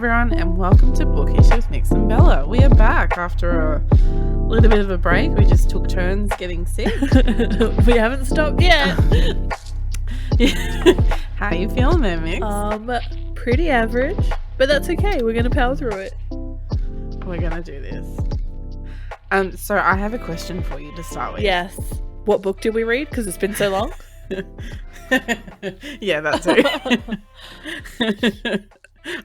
everyone, and welcome to Bookish with Mix and Bella. We are back after a little bit of a break. We just took turns getting sick. We haven't stopped yet. How you feeling there, Mix? Pretty average, but that's okay. We're gonna power through it. We're gonna do this. So I have a question for you to start with. Yes. What book did we read? Because it's been so long. Yeah, that's it.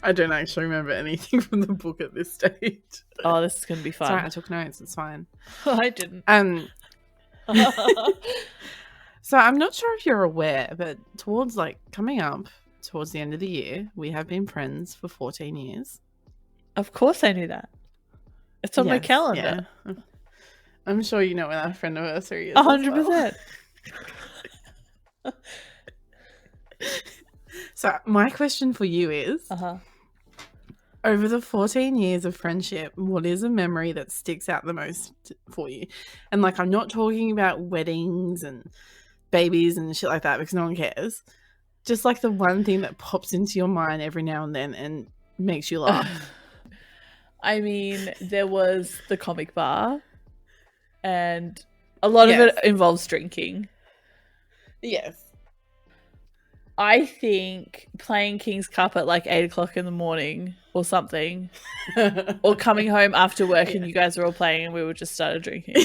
I don't actually remember anything from the book at this stage. Oh, this is gonna be fun. Sorry, I took notes. It's fine. I didn't. So I'm not sure if you're aware, but coming up towards the end of the year, we have been friends for 14 years. Of course, I knew that. It's on my calendar. Yeah. I'm sure you know when our friend anniversary is. 100%. So my question for you is, over the 14 years of friendship, what is a memory that sticks out the most for you? And I'm not talking about weddings and babies and shit like that because no one cares. Just the one thing that pops into your mind every now and then and makes you laugh. I mean, there was the comic bar, and a lot of it involves drinking. Yes. I think playing King's Cup at 8 o'clock in the morning or something, or coming home after work and you guys were all playing and we just started drinking.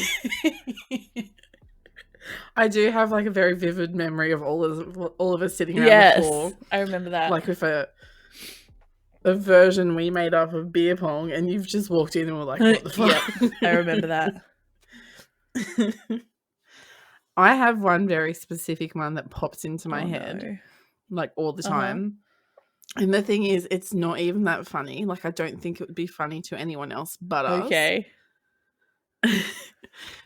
I do have a very vivid memory of all of us sitting around the floor. I remember that. With a version we made up of beer pong, and you've just walked in and were like, what the fuck? Yep, I remember that. I have one very specific one that pops into my head. No. All the time. And the thing is, it's not even that funny. I don't think it would be funny to anyone else but us. Okay.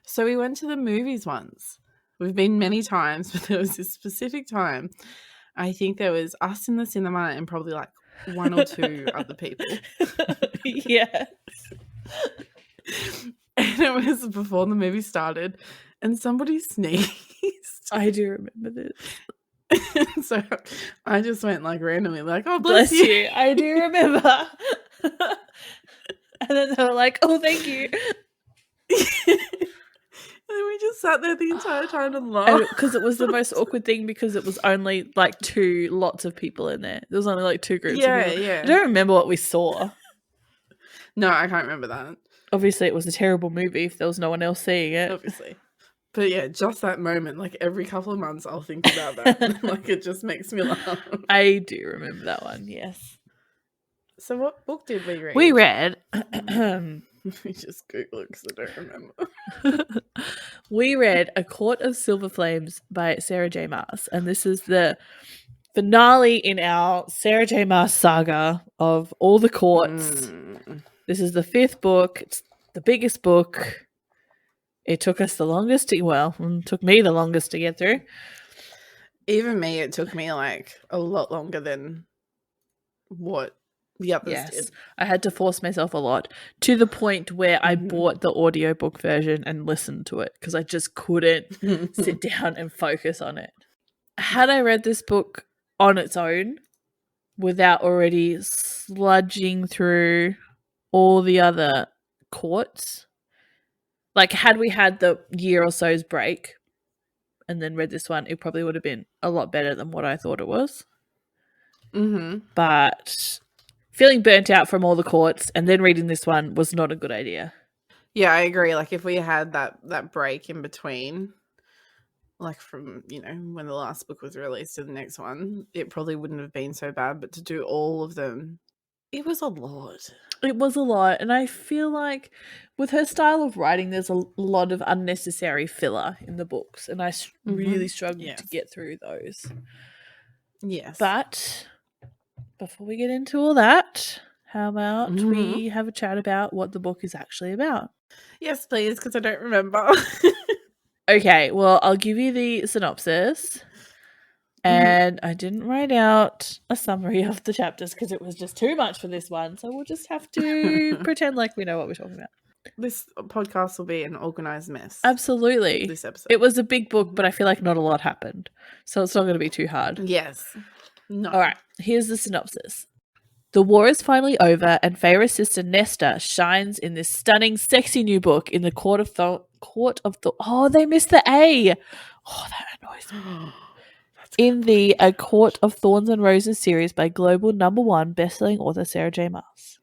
So we went to the movies once. We've been many times, but there was this specific time. I think there was us in the cinema and probably one or two other people. Yes. And it was before the movie started and somebody sneezed. I do remember this. So I just went randomly oh, bless you. I do remember. And then they were like, oh, thank you. And we just sat there the entire time and laughed. Because it was the most awkward thing because it was only lots of people in there. There was only two groups of people. Yeah. I don't remember what we saw. No, I can't remember that. Obviously, it was a terrible movie if there was no one else seeing it. Obviously. But yeah, just that moment, every couple of months I'll think about that. It just makes me laugh. I do remember that one, yes. So what book did we read? We read... We just Google it because I don't remember. We read A Court of Silver Flames by Sarah J. Maas. And this is the finale in our Sarah J. Maas saga of all the courts. This is the 5th book. It's the biggest book. It took us the longest it took me the longest to get through. Even me, it took me a lot longer than what the others did. I had to force myself a lot to the point where I bought the audiobook version and listened to it because I just couldn't sit down and focus on it. Had I read this book on its own without already sludging through all the other courts, had we had the year or so's break and then read this one, it probably would have been a lot better than what I thought it was. But feeling burnt out from all the courts and then reading this one was not a good idea. Yeah, I agree. If we had that break in between, from, when the last book was released to the next one, it probably wouldn't have been so bad. But to do all of them, it was a lot. It was a lot. And I feel like with her style of writing, there's a lot of unnecessary filler in the books. And I really struggled to get through those. Yes. But before we get into all that, how about we have a chat about what the book is actually about? Yes, please, because I don't remember. Okay, well, I'll give you the synopsis. And I didn't write out a summary of the chapters because it was just too much for this one. So we'll just have to pretend like we know what we're talking about. This podcast will be an organised mess. Absolutely. This episode. It was a big book, but I feel like not a lot happened. So it's not going to be too hard. Yes. No. All right. Here's the synopsis. The war is finally over, and Feyre's sister Nesta shines in this stunning, sexy new book in the Oh, they missed the A. Oh, that annoys me. In the A Court of Thorns and Roses series by global #1 bestselling author Sarah J. Maas.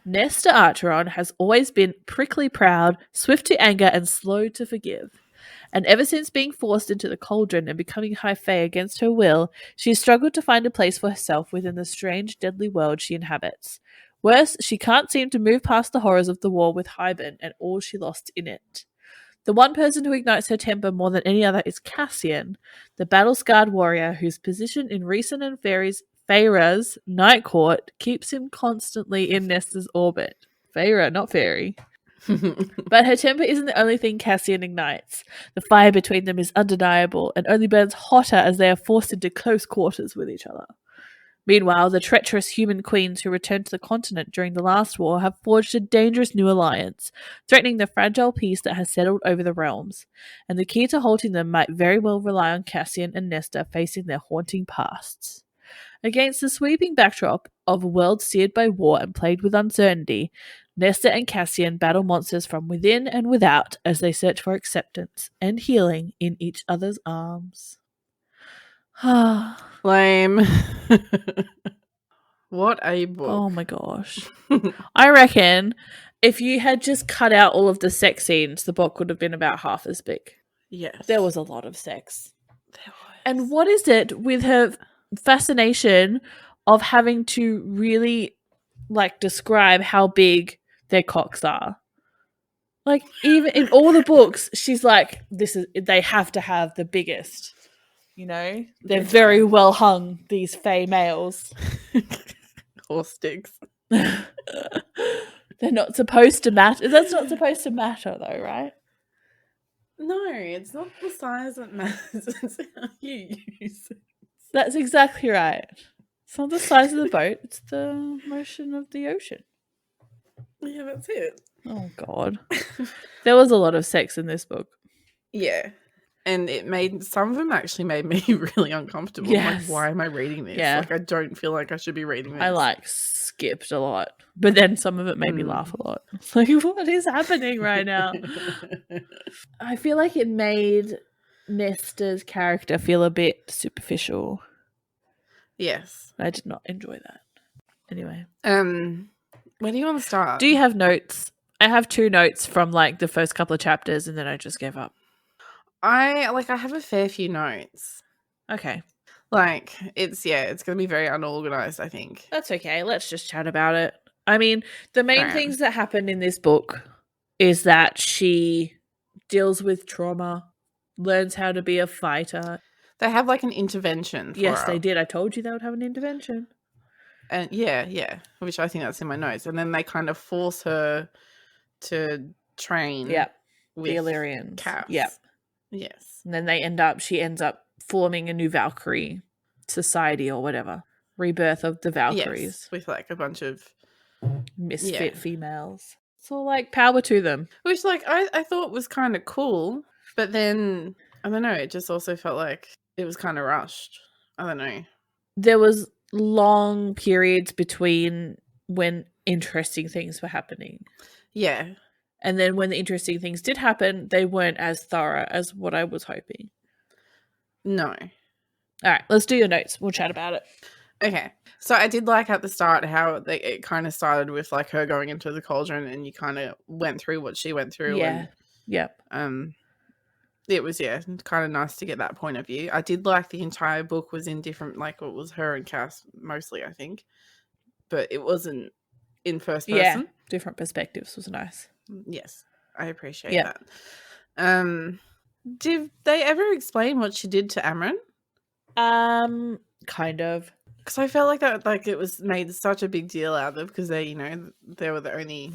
Nesta Archeron has always been prickly proud, swift to anger, and slow to forgive. And ever since being forced into the cauldron and becoming High Fae against her will, she has struggled to find a place for herself within the strange, deadly world she inhabits. Worse, she can't seem to move past the horrors of the war with Hybern and all she lost in it. The one person who ignites her temper more than any other is Cassian, the battle-scarred warrior whose position in Rhysand and Feyre's Night Court keeps him constantly in Nesta's orbit. Feyre, not Fairy. But her temper isn't the only thing Cassian ignites. The fire between them is undeniable and only burns hotter as they are forced into close quarters with each other. Meanwhile, the treacherous human queens who returned to the continent during the last war have forged a dangerous new alliance, threatening the fragile peace that has settled over the realms. And the key to halting them might very well rely on Cassian and Nesta facing their haunting pasts. Against the sweeping backdrop of a world seared by war and plagued with uncertainty, Nesta and Cassian battle monsters from within and without as they search for acceptance and healing in each other's arms. Lame. What a book. Oh my gosh. I reckon if you had just cut out all of the sex scenes, the book would have been about half as big. Yes. There was a lot of sex. There was. And what is it with her fascination of having to really describe how big their cocks are? Like, even in all the books, she's like, they have to have the biggest. You know? They're very well hung, these Fae males. Horse sticks. They're not supposed to matter. That's not supposed to matter, though, right? No, it's not the size that matters. It's how you use it. That's exactly right. It's not the size of the boat. It's the motion of the ocean. Yeah, that's it. Oh, God. There was a lot of sex in this book. Yeah. And some of them actually made me really uncomfortable. Yes. Like, why am I reading this? Yeah. Like, I don't feel like I should be reading this. I skipped a lot. But then some of it made me laugh a lot. Like, what is happening right now? I feel like it made Nesta's character feel a bit superficial. Yes. I did not enjoy that. Anyway. Where do you want to start? Do you have notes? I have 2 notes from the first couple of chapters and then I just gave up. I have a fair few notes. Okay. It's going to be very unorganized, I think. That's okay. Let's just chat about it. I mean, the main things that happen in this book is that she deals with trauma, learns how to be a fighter. They have an intervention for Yes, her. they did. I told you they would have an intervention. And yeah, which I think that's in my notes. And then they kind of force her to train with the Illyrians. Cass. Yep. Yes. And then she ends up forming a new Valkyrie society or whatever. Rebirth of the Valkyries. Yes, with a bunch of misfit females. So power to them. Which I thought was kind of cool, but then I don't know, it just also felt like it was kind of rushed. I don't know. There was long periods between when interesting things were happening. Yeah. And then when the interesting things did happen, they weren't as thorough as what I was hoping. No. All right, let's do your notes. We'll chat about it. Okay. So I did at the start how it kind of started with her going into the cauldron and you kind of went through what she went through. Yeah. Yep. It was, kind of nice to get that point of view. I did the entire book was in different, it was her and Cass mostly, I think. But it wasn't in first person. Yeah, different perspectives was nice. Yes, I appreciate that. Did they ever explain what she did to Amren? Kind of. Because I felt like that, it was made such a big deal out of because they, they were the only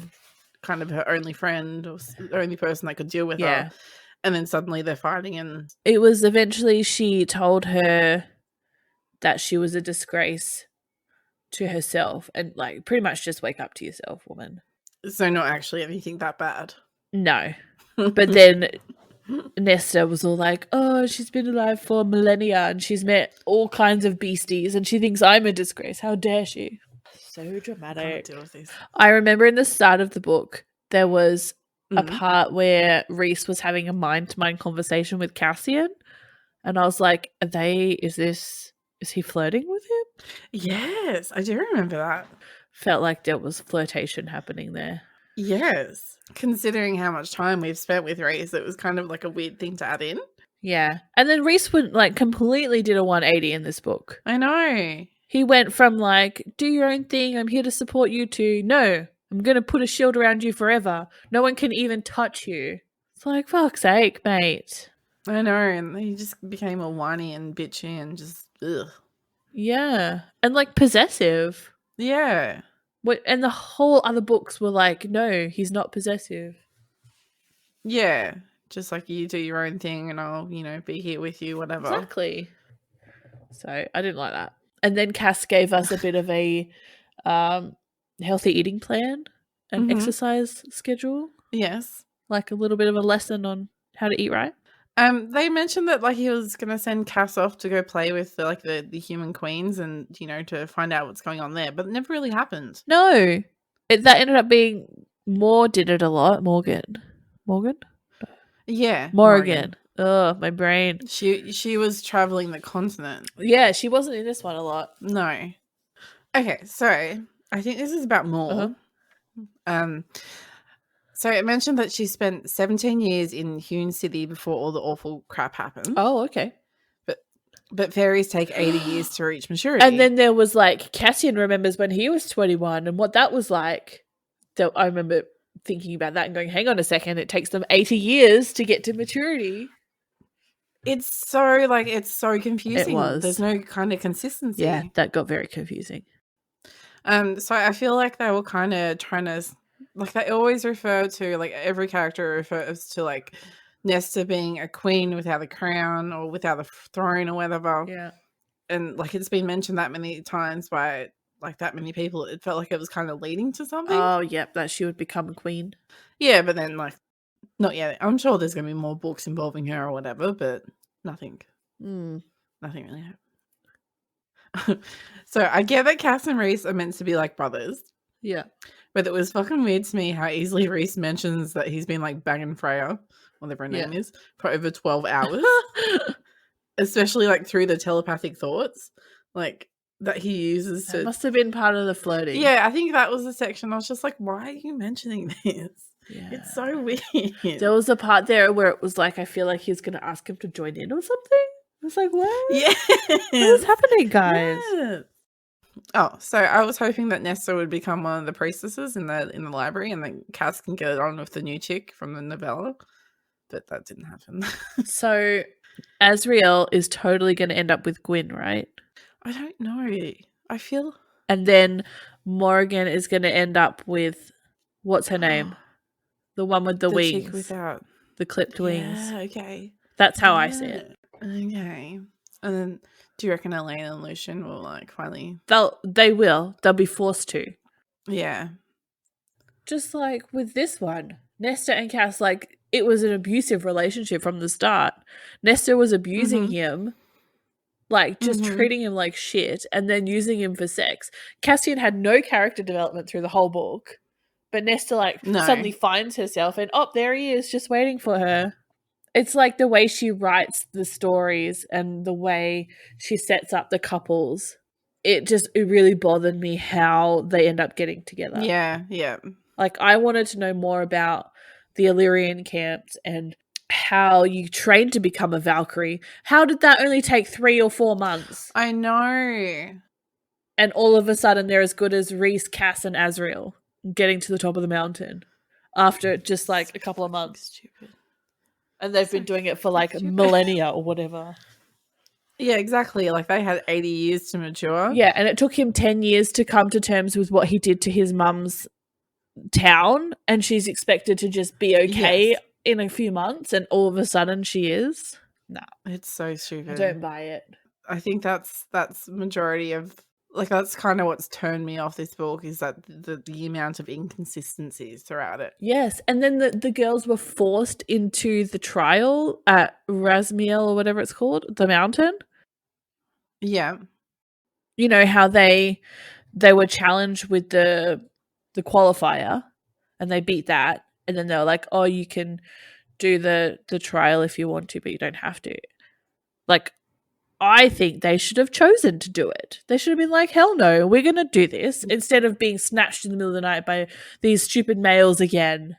kind of her only friend or the only person that could deal with her. And then suddenly they're fighting and... It was eventually she told her that she was a disgrace to herself and pretty much just wake up to yourself, woman. So not actually anything that bad. No. But then Nesta was all like, oh, she's been alive for millennia and she's met all kinds of beasties and she thinks I'm a disgrace. How dare she? So dramatic. Can't deal with this. I remember in the start of the book, there was a part where Reese was having a mind-to-mind conversation with Cassian. And I was like, is he flirting with him? Yes, I do remember that. Felt like there was flirtation happening there. Yes. Considering how much time we've spent with Reese, it was kind of like a weird thing to add in. Yeah. And then Reese went like completely did a 180 in this book. I know. He went from like, do your own thing, I'm here to support you, to no, I'm going to put a shield around you forever. No one can even touch you. It's like, fuck's sake, mate. I know. And he just became all whiny and bitchy and just, ugh. Yeah. And like possessive. Yeah. And the whole other books were like, no, he's not possessive. Yeah. Just like you do your own thing and I'll, be here with you, whatever. Exactly. So I didn't like that. And then Cass gave us a bit of a healthy eating plan and exercise schedule. Yes. Like a little bit of a lesson on how to eat right. They mentioned that like he was gonna send Cass off to go play with the human queens and to find out what's going on there, but it never really happened. No, that ended up being did it a lot. Morgan, yeah, Morgan. Oh, my brain. She was traveling the continent. Yeah, she wasn't in this one a lot. No. Okay, so I think this is about more. So it mentioned that she spent 17 years in Hewn City before all the awful crap happened. Oh, okay. But fairies take 80 years to reach maturity. And then there was like, Cassian remembers when he was 21 and what that was like. I remember thinking about that and going, hang on a second, it takes them 80 years to get to maturity. It's so confusing. It was. There's no kind of consistency. Yeah, that got very confusing. So I feel like they were kind of trying to, like, they always refer to, like, every character refers to, like, Nesta being a queen without a crown or without a throne or whatever. Yeah. And, like, it's been mentioned that many times by, like, that many people. It felt like it was kind of leading to something. Oh, yep, that she would become a queen. Yeah, but then, like, not yet. I'm sure there's going to be more books involving her or whatever, but nothing. Nothing really happened. So I get that Cass and Reese are meant to be like brothers. Yeah. But it was fucking weird to me how easily Reese mentions that he's been like banging Freya, whatever her name is, for over 12 hours. Especially like through the telepathic thoughts. Like that he uses to. That must have been part of the flirting. Yeah, I think that was the section. I was just like, why are you mentioning this? Yeah. It's so weird. There was a part there where it was like, I feel like he's going to ask him to join in or something. I was like, what? Yeah. What is happening, guys? Yes. Oh, so I was hoping that Nesta would become one of the priestesses in the library and then Cass can get on with the new chick from the novella. But that didn't happen. So Azriel is totally going to end up with Gwyn, right? I don't know. I feel... And then Morrigan is going to end up with... What's her name? The one with the wings. Chick without... The clipped wings. Yeah, okay. That's how I see it. Okay. And then do you reckon Elaine and Lucian will like finally... They will. They'll be forced to. Yeah. Just like with this one. Nesta and Cass, like, it was an abusive relationship from the start. Nesta was abusing him, like, just treating him like shit, and then using him for sex. Cassian had no character development through the whole book, but Nesta, like, suddenly finds herself, and, oh, there he is, just waiting for her. It's like the way she writes the stories and the way she sets up the couples. It really bothered me how they end up getting together. Yeah, yeah. Like, I wanted to know more about the Illyrian camps and how you trained to become a Valkyrie. How did that only take 3 or 4 months? I know. And all of a sudden they're as good as Reese, Cass, and Azriel getting to the top of the mountain after just like a couple of months. Stupid. And they've been doing it for like millennia or whatever. Yeah, exactly. Like they had 80 years to mature. Yeah, and it took him 10 years to come to terms with what he did to his mum's town, and she's expected to just be okay in a few months, and all of a sudden she is. No, it's so stupid. I don't buy it. I think that's majority of like that's kind of what's turned me off this book, is that the amount of inconsistencies throughout it. Yes, and then the girls were forced into the trial at Rasmiel or whatever it's called, the mountain. Yeah. You know how they were challenged with the qualifier and they beat that, and then they were like, "Oh, you can do the trial if you want to, but you don't have to." Like, I think they should have chosen to do it. They should have been like, hell no, we're going to do this, instead of being snatched in the middle of the night by these stupid males again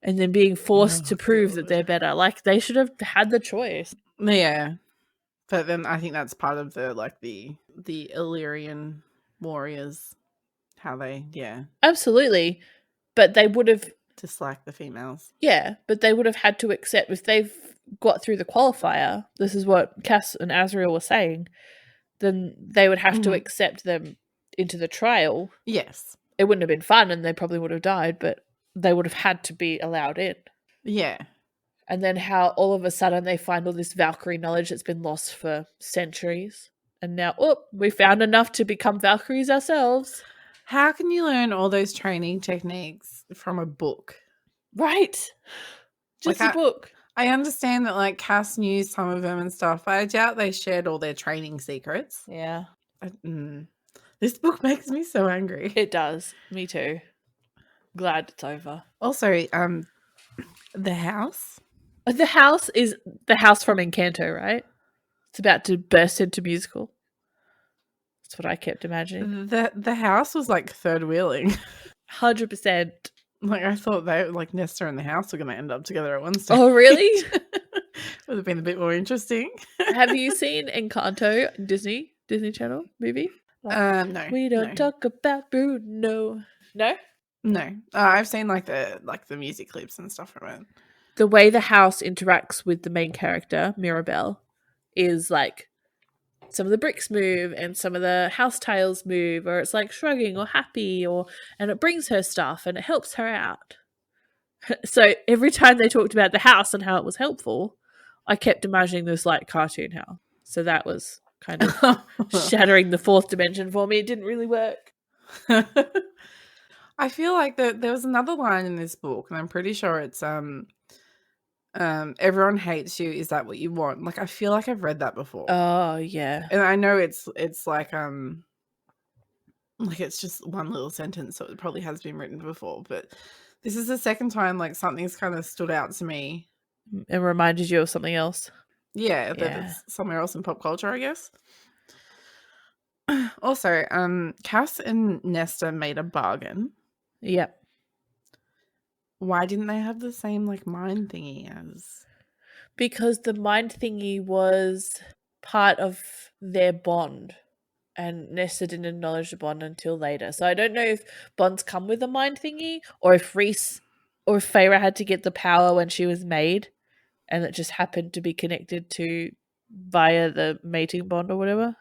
and then being forced to prove that they're better. Like, they should have had the choice. Yeah. But then I think that's part of the, like, the Illyrian warriors, how they, Absolutely. But they would have dislike the females. Yeah, but they would have had to accept, if they've got through the qualifier, this is what Cass and Azriel were saying, then they would have to accept them into the trial. Yes. It wouldn't have been fun and they probably would have died, but they would have had to be allowed in. Yeah. And then how all of a sudden they find all this Valkyrie knowledge that's been lost for centuries. And now, we found enough to become Valkyries ourselves. How can you learn all those training techniques from a book? Right. Just like a book. I understand that, like, Cass knew some of them and stuff, but I doubt they shared all their training secrets. Yeah. This book makes me so angry. It does. Me too. Glad it's over. Also, the house. The house is the house from Encanto, right? It's about to burst into musical. That's what I kept imagining. The house was like third wheeling. 100%. Like, I thought like Nesta and the house were going to end up together at one stage. Oh, really? Would have been a bit more interesting. Have you seen Encanto, Disney Channel movie? No. We don't talk about Bruno. No? No. I've seen like the music clips and stuff from it. The way the house interacts with the main character, Mirabelle, is like some of the bricks move and some of the house tiles move, or it's like shrugging or happy, and it brings her stuff and it helps her out. So every time they talked about the house and how it was helpful, I kept imagining this like cartoon house. So that was kind of shattering the fourth dimension for me. It didn't really work. I feel like there was another line in this book, and I'm pretty sure it's everyone hates you, is that what you want? Like, I feel like I've read that before. Oh yeah. And I know it's like it's just one little sentence, so it probably has been written before, but this is the second time like something's kind of stood out to me and reminded you of something else. Yeah, that it's somewhere else in pop culture, I guess. Also, Cass and Nesta made a bargain. Yep. Why didn't they have the same like mind thingy as? Because the mind thingy was part of their bond, and Nesta didn't acknowledge the bond until later. So I don't know if bonds come with a mind thingy, or if Rhys or if Feyre had to get the power when she was made, and it just happened to be connected to via the mating bond or whatever.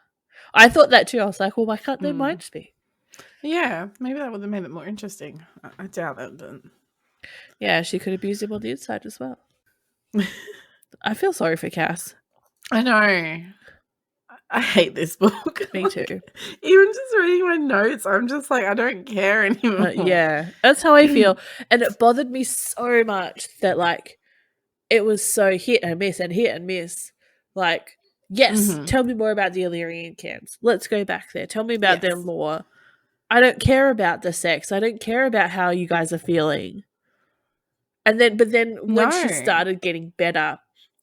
I thought that too. I was like, well, why can't their minds be? Yeah, maybe that would have made it more interesting. I doubt it, but yeah, she could abuse him on the inside as well. I feel sorry for Cass. I know. I hate this book. Me too. Even just reading my notes, I'm just like, I don't care anymore. Yeah, that's how I feel. And it bothered me so much that like it was so hit and miss. Like, yes, tell me more about the Illyrian camps. Let's go back there. Tell me about their lore. I don't care about the sex. I don't care about how you guys are feeling. And then, but then when she started getting better,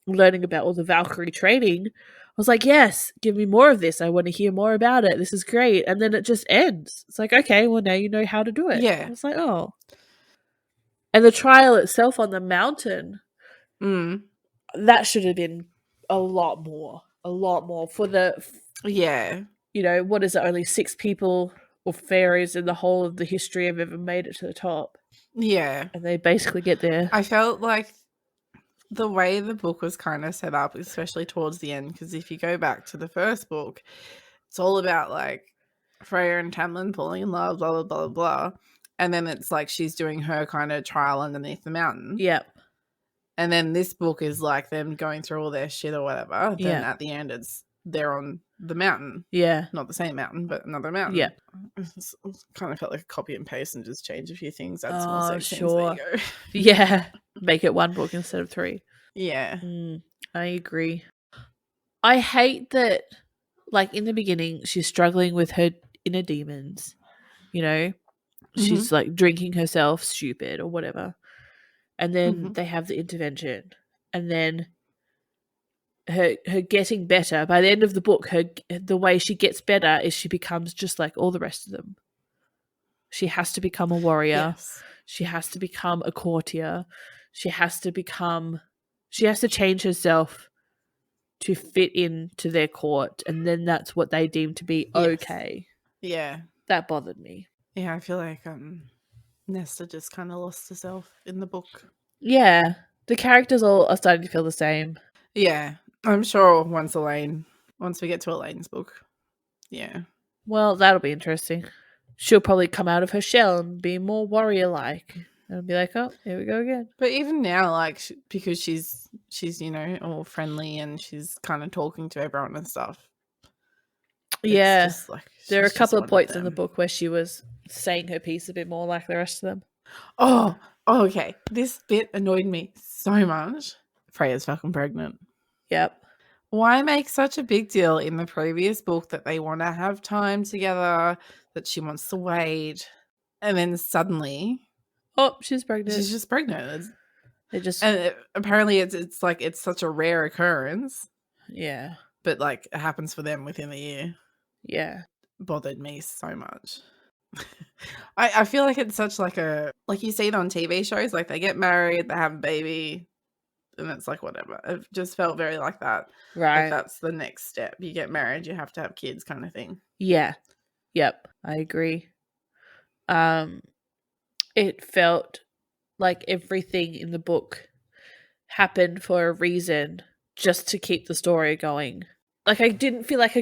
learning about all the Valkyrie training, I was like, yes, give me more of this. I want to hear more about it. This is great. And then it just ends. It's like, okay, well, now you know how to do it. Yeah. I was like, oh. And the trial itself on the mountain, that should have been a lot more for the, you know, what is it, only 6 people or fairies in the whole of the history have ever made it to the top. Yeah. And they basically get there. I felt like the way the book was kind of set up, especially towards the end, because if you go back to the first book, it's all about like Freya and Tamlin falling in love, blah, blah, blah, blah. And then it's like she's doing her kind of trial underneath the mountain. Yep. And then this book is like them going through all their shit or whatever. Then at the end, it's they're on the mountain. Yeah. Not the same mountain, but another mountain. Yeah. Kind of felt like a copy and paste and just change a few things, add Oh, small sections. sure. There you go. Yeah. Make it one book instead of 3. Yeah. I agree. I hate that, like, in the beginning, she's struggling with her inner demons, you know? She's, like, drinking herself stupid or whatever. And then they have the intervention. And then her getting better, by the end of the book, the way she gets better is she becomes just like all the rest of them. She has to become a warrior. Yes. She has to become a courtier. She has to change herself to fit into their court, and then that's what they deem to be okay. Yeah. That bothered me. Yeah, I feel like Nesta just kind of lost herself in the book. Yeah. The characters all are starting to feel the same. Yeah. I'm sure once we get to Elaine's book. Yeah. Well, that'll be interesting. She'll probably come out of her shell and be more warrior-like. And be like, oh, here we go again. But even now, like, because she's all friendly and she's kind of talking to everyone and stuff. Yeah. Just like, there are a couple of points in the book where she was saying her piece a bit more like the rest of them. Oh, okay. This bit annoyed me so much. Freya's fucking pregnant. Yep. Why make such a big deal in the previous book that they want to have time together, that she wants to wait, and then suddenly, oh, she's pregnant. She's just pregnant. Apparently it's like it's such a rare occurrence. Yeah. But like it happens for them within the year. Yeah. Bothered me so much. I feel like it's such like you see it on TV shows, like they get married, they have a baby, and it's like whatever. It just felt very like that. Right. Like that's the next step. You get married, you have to have kids kind of thing. Yeah. Yep. I agree. It felt like everything in the book happened for a reason, just to keep the story going. Like I didn't feel like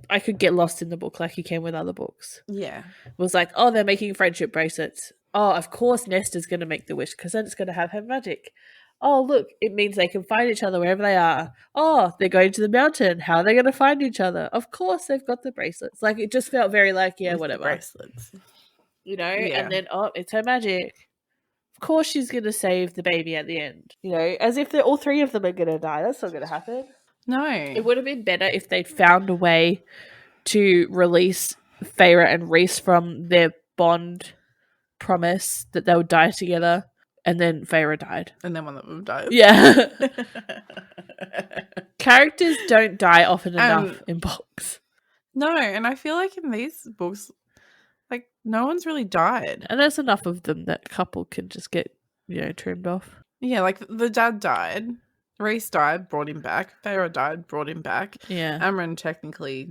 I could get lost in the book like you can with other books. Yeah. It was like, oh, they're making friendship bracelets. Oh, of course Nesta's going to make the wish because then it's going to have her magic. Oh, look, it means they can find each other wherever they are. Oh, they're going to the mountain. How are they going to find each other? Of course they've got the bracelets. Like it just felt very like, yeah, with whatever. Bracelets. You know, and then, oh, it's her magic. Of course she's going to save the baby at the end. You know, as if all 3 of them are going to die. That's not going to happen. No. It would have been better if they'd found a way to release Feyre and Rhys from their bond promise that they would die together, and then Feyre died. And then one of them dies. Yeah. Characters don't die often enough in books. No, and I feel like in these books, like, no one's really died. And there's enough of them that a couple can just get, trimmed off. Yeah, like the dad died. Rhys died, brought him back. Feyre died, brought him back. Yeah. Amryn technically,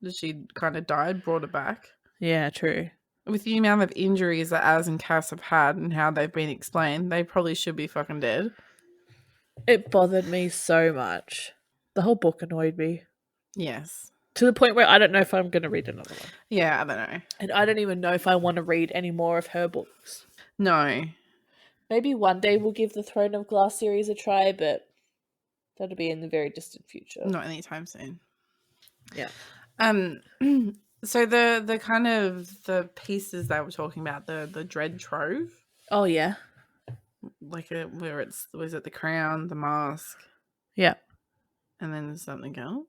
she kind of died, brought her back. Yeah, true. With the amount of injuries that Az and Cass have had and how they've been explained, they probably should be fucking dead. It bothered me so much. The whole book annoyed me. Yes. To the point where I don't know if I'm going to read another one. Yeah, I don't know. And I don't even know if I want to read any more of her books. No. Maybe one day we'll give the Throne of Glass series a try, but that'll be in the very distant future. Not anytime soon. Yeah. So the kind of the pieces they were talking about, the Dread Trove. Oh yeah. Like where was it the crown, the mask? Yeah. And then something else.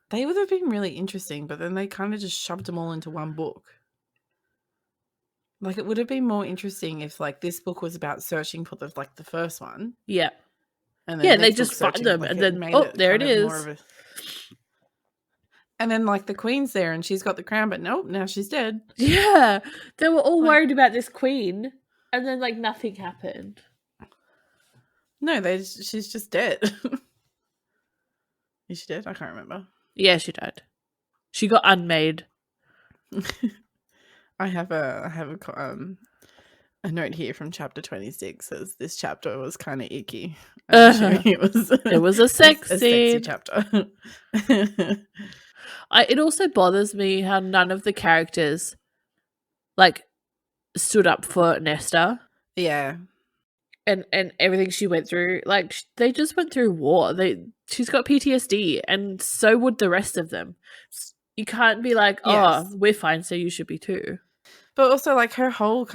They would have been really interesting, but then they kind of just shoved them all into one book. Like, it would have been more interesting if, like, this book was about searching for the first one. Yeah. And then they just find them, and then, there it is. And then, like, the queen's there, and she's got the crown, but nope, now she's dead. Yeah. They were all worried about this queen, and then, like, nothing happened. No, she's just dead. Is she dead? I can't remember. Yeah, she died. She got unmade. I have a note here from chapter 26 says this chapter was kind of icky. It was a sexy chapter. It also bothers me how none of the characters like stood up for Nesta. Yeah. and everything she went through. Like, they just went through war. She's got PTSD, and so would the rest of them. You can't be like, oh, we're fine, so you should be too. But also, like, her whole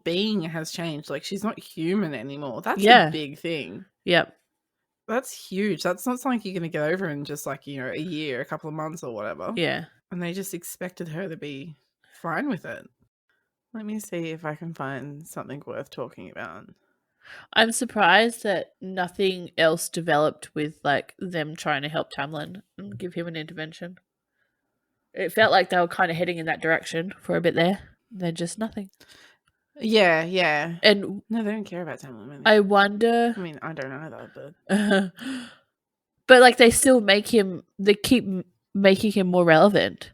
being has changed. Like, she's not human anymore. That's a big thing. Yep. That's huge. That's not something you're going to get over in just, like, you know, a year, a couple of months or whatever. Yeah. And they just expected her to be fine with it. Let me see if I can find something worth talking about. I'm surprised that nothing else developed with, like, them trying to help Tamlin and give him an intervention. It felt like they were kind of heading in that direction for a bit there. Then just nothing. Yeah, yeah. And no, they don't care about Tamlin. I wonder... I mean, I don't know that, but... but, like, they keep making him more relevant.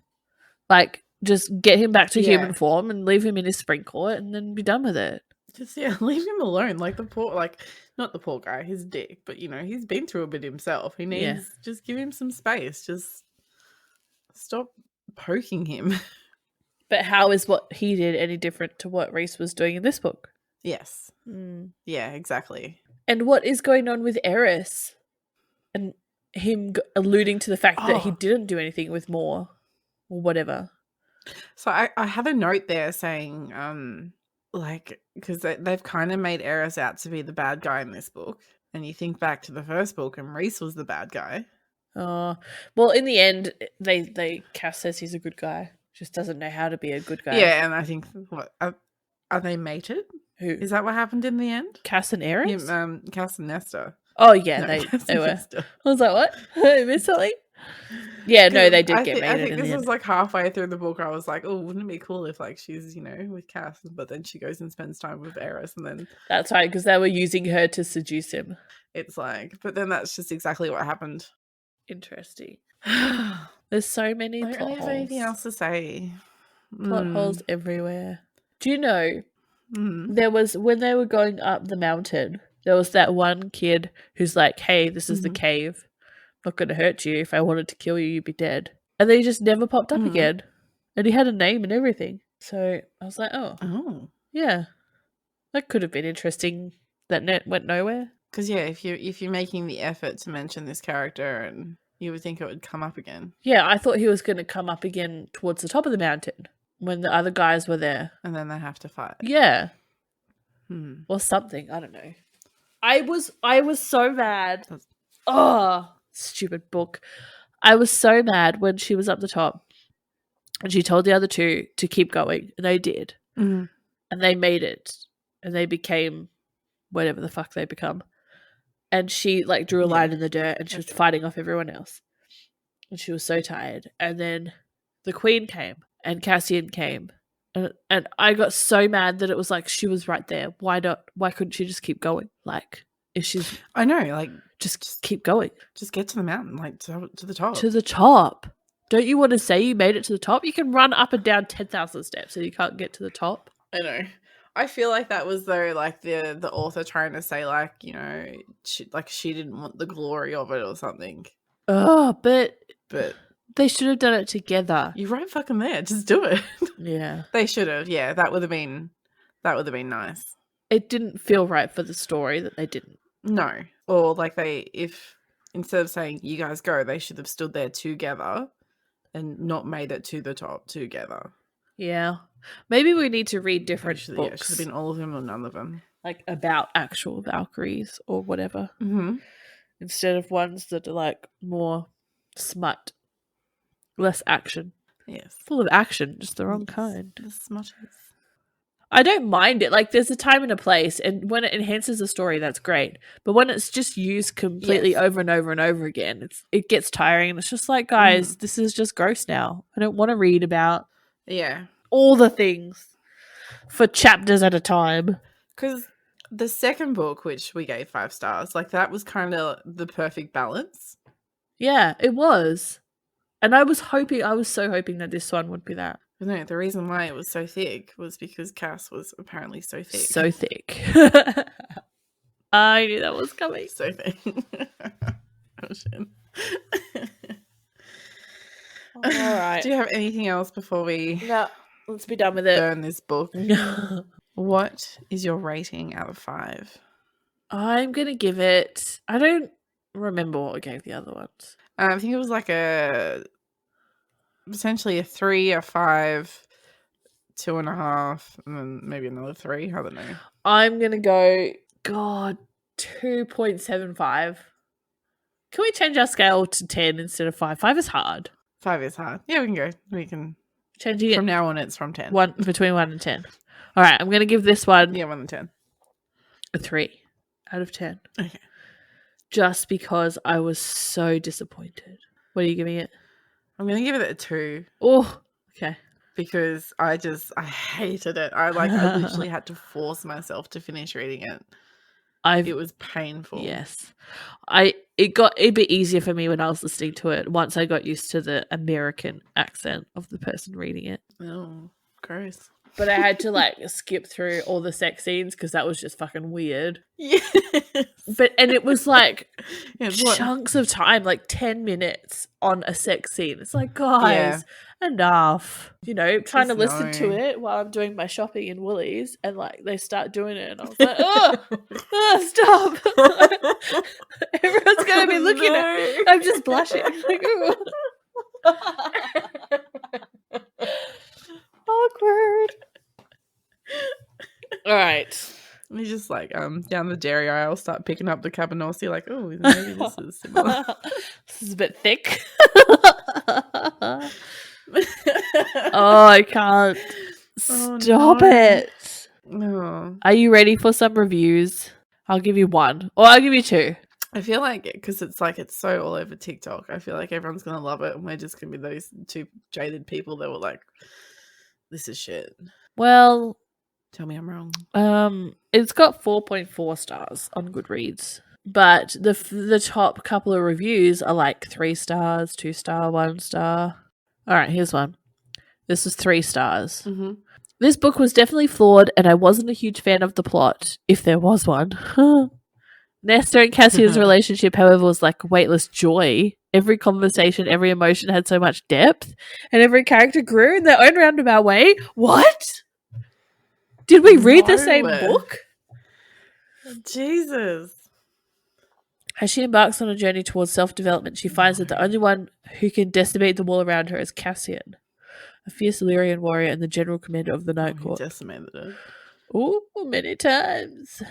Like, just get him back to human form and leave him in his spring court and then be done with it. Just, leave him alone. Like, the poor, like, not the poor guy, his dick, but, you know, he's been through a bit himself. He needs, just give him some space. Just stop poking him. But how is what he did any different to what Rhys was doing in this book? Yes. Yeah, exactly. And what is going on with Eris? And him alluding to the fact that he didn't do anything with Moore or whatever. So I have a note there saying, like, because they've kind of made Eris out to be the bad guy in this book. And you think back to the first book and Rhys was the bad guy. Well, in the end, Cass says he's a good guy. Just doesn't know how to be a good guy. Yeah, and I think, what, are they mated? Who? Is that what happened in the end? Cass and Eris? Cass and Nesta. Oh, yeah, No, they were. Nesta. I was like, what? I missed something? Yeah, no, they did get mated. I think this was like halfway through the book. I was like, oh, wouldn't it be cool if, like, she's, you know, with Cass, but then she goes and spends time with Eris, and then... That's right, because they were using her to seduce him. It's like, but then that's just exactly what happened. Interesting. There's so many plot holes. I don't have anything else to say. Plot holes everywhere. Do you know, there was, when they were going up the mountain, there was that one kid who's like, hey, this is the cave. I'm not going to hurt you. If I wanted to kill you, you'd be dead. And then he just never popped up again. And he had a name and everything. So I was like, oh. Yeah. That could have been interesting. That went nowhere. Because, yeah, if you're making the effort to mention this character, and you would think it would come up again. Yeah, I thought he was going to come up again towards the top of the mountain when the other guys were there. And then they have to fight. Yeah. Or something. I don't know. I was so mad. Stupid book. I was so mad when she was up the top and she told the other two to keep going. And they did. And they made it. And they became whatever the fuck they become. And she, like, drew a line in the dirt and she was fighting off everyone else. And she was so tired. And then the Queen came and Cassian came. And I got so mad that it was like she was right there. Why couldn't she just keep going? Like, if she's... I know, like... Just keep going. Just get to the mountain, like, to the top. To the top. Don't you want to say you made it to the top? You can run up and down 10,000 steps and you can't get to the top. I know. I feel like that was, though, like, the author trying to say, like, you know, she didn't want the glory of it or something. Oh, but they should have done it together. You're right fucking there. Just do it. Yeah. They should have. Yeah, that would have been nice. It didn't feel right for the story that they didn't. No. Or, like, if instead of saying, you guys go, they should have stood there together and not made it to the top together. Yeah. Maybe we need to read different books. Yeah, it should have been all of them or none of them. Like, about actual Valkyries or whatever. Instead of ones that are, like, more smut. Less action. Yes. Full of action, just the wrong kind. The smutties. I don't mind it. Like, there's a time and a place, and when it enhances the story, that's great. But when it's just used completely over and over and over again, it gets tiring. And it's just like, guys, this is just gross now. I don't want to read about all the things for chapters at a time. Because the second book, which we gave 5 stars, like, that was kind of the perfect balance. Yeah, it was. And I was so hoping that this one would be that. No, the reason why it was so thick was because Cass was apparently so thick. So thick. I knew that was coming. So thick. Oh, shit. All right. Do you have anything else before we... No, let's be done with it. Burn this book. What is your rating out of 5? I'm going to give it, I don't remember what I gave the other ones. I think it was like essentially a 3, a 5, 2.5, and then maybe another 3. I don't know. I'm going to go, 2.75. Can we change our scale to 10 instead of 5? 5 is hard. 5 is hard. Yeah, we can go. We can. Changing from now on, it's from 10. Between 1 and 10. All right, I'm going to give this one 1 and 10. a 3 out of 10. Okay. Just because I was so disappointed. What are you giving it? I'm going to give it a 2. Oh, okay. Because I hated it. I literally had to force myself to finish reading it. It was painful. Yes. It got a bit easier for me when I was listening to it once I got used to the American accent of the person reading it. Oh, gross. But I had to skip through all the sex scenes because that was just fucking weird. Yes. And it was chunks of time, 10 minutes on a sex scene. It's like, guys, enough. Trying to listen to it while I'm doing my shopping in Woolies, and they start doing it, and I was like, stop. Everyone's going to be looking at me. I'm just blushing. Awkward. All right. We just down the dairy aisle start picking up the cabanossi oh, maybe this is similar. This is a bit thick. Oh, I can't. Stop it. Oh. Are you ready for some reviews? I'll give you 1. Or I'll give you 2. I feel because it's so all over TikTok, I feel like everyone's going to love it, and we're just going to be those 2 jaded people that were like, this is shit. Well, tell me I'm wrong. It's got 4.4 stars on Goodreads, but the top couple of reviews are 3 stars, 2 star, 1 star. All right, here's one. This was 3 stars. Mm-hmm. This book was definitely flawed, and I wasn't a huge fan of the plot, if there was one. Nestor and Cassia's relationship, however, was like weightless joy. Every conversation, every emotion had so much depth, and every character grew in their own roundabout way. What? Did we read the same book? Jesus. As she embarks on a journey towards self-development, she finds that the only one who can decimate the wall around her is Cassian, a fierce Illyrian warrior and the general commander of the Night Court. He decimated it. Oh, many times.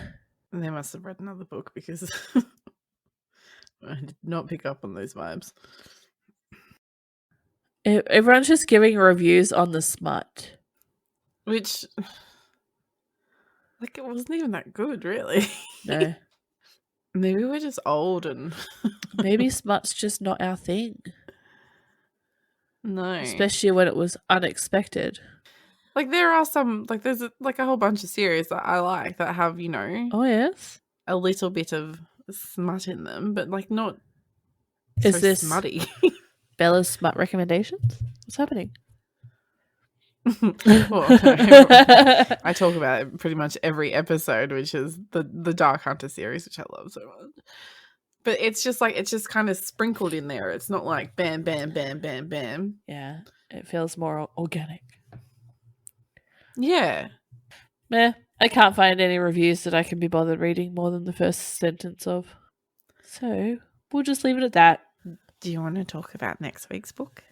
And they must have read another book because I did not pick up on those vibes. Everyone's just giving reviews on the smut. Which, it wasn't even that good, really. No. Maybe we're just old and... Maybe smut's just not our thing. No. Especially when it was unexpected. There are some, there's a whole bunch of series that I like that have, Oh, yes? a little bit of smut in them, but, not Is so this smutty. Bella's smut recommendations? What's happening? Well, I talk about it pretty much every episode, which is the Dark Hunter series, which I love so much. But it's just kind of sprinkled in there. It's not bam, bam, bam, bam, bam. Yeah, it feels more organic. Yeah. Meh. I can't find any reviews that I can be bothered reading more than the first sentence of. So, we'll just leave it at that. Do you want to talk about next week's book?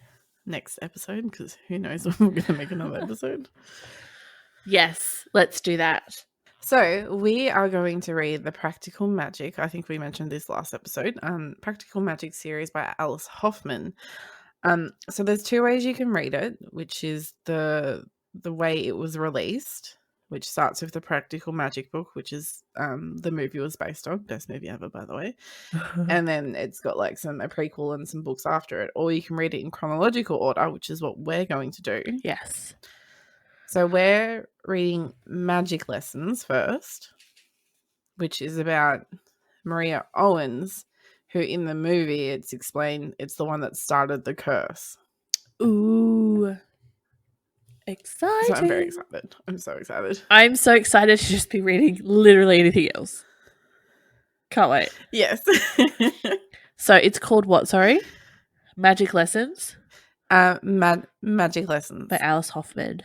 Next episode? Because who knows when we're going to make another episode. Yes, let's do that. So, we are going to read The Practical Magic. I think we mentioned this last episode. Practical Magic series by Alice Hoffman. So, there's 2 ways you can read it, which is the way it was released, which starts with the Practical Magic book, which is the movie was based on. Best movie ever, by the way. And then it's got a prequel and some books after it. Or you can read it in chronological order, which is what we're going to do. Yes. So we're reading Magic Lessons first, which is about Maria Owens, who in the movie it's explained it's the one that started the curse. Ooh. Exciting. So I'm very excited. I'm so excited. I'm so excited to just be reading literally anything else. Can't wait. Yes. So it's called what, sorry? Magic Lessons? Magic Lessons. By Alice Hoffman.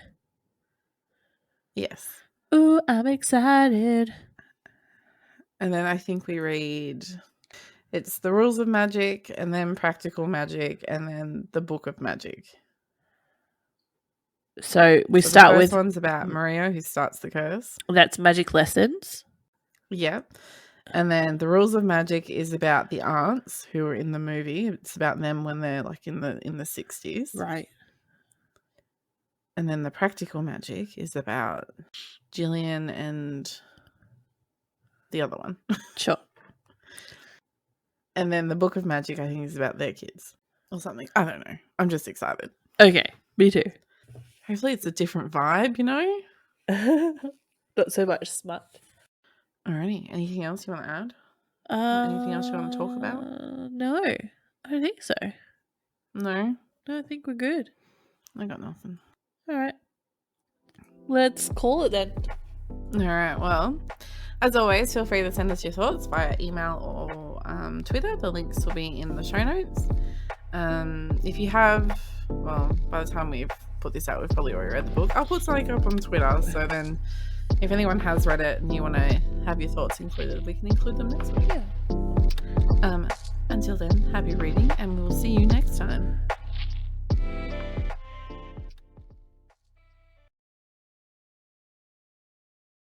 Yes. Ooh, I'm excited. And then I think we read, it's The Rules of Magic, and then Practical Magic, and then The Book of Magic. So we start with... The first one's about Maria, who starts the curse. That's Magic Lessons. Yep. And then The Rules of Magic is about the aunts who are in the movie. It's about them when they're like in the 60s. Right. And then The Practical Magic is about Gillian and the other one. Sure. And then The Book of Magic, I think, is about their kids or something. I don't know. I'm just excited. Okay, me too. Hopefully it's a different vibe, you know? Not so much smut. Alrighty. Anything else you want to add? Anything else you want to talk about? No, I don't think so. No? No, I think we're good. I got nothing. All right. Let's call it then. All right. Well, as always, feel free to send us your thoughts via email or Twitter. The links will be in the show notes. If you have, well, by the time we've put this out, we've probably already read the book. I'll put something up on Twitter, so then if anyone has read it and you want to have your thoughts included, we can include them next week. Yeah. Until then, happy reading, and we'll see you next time.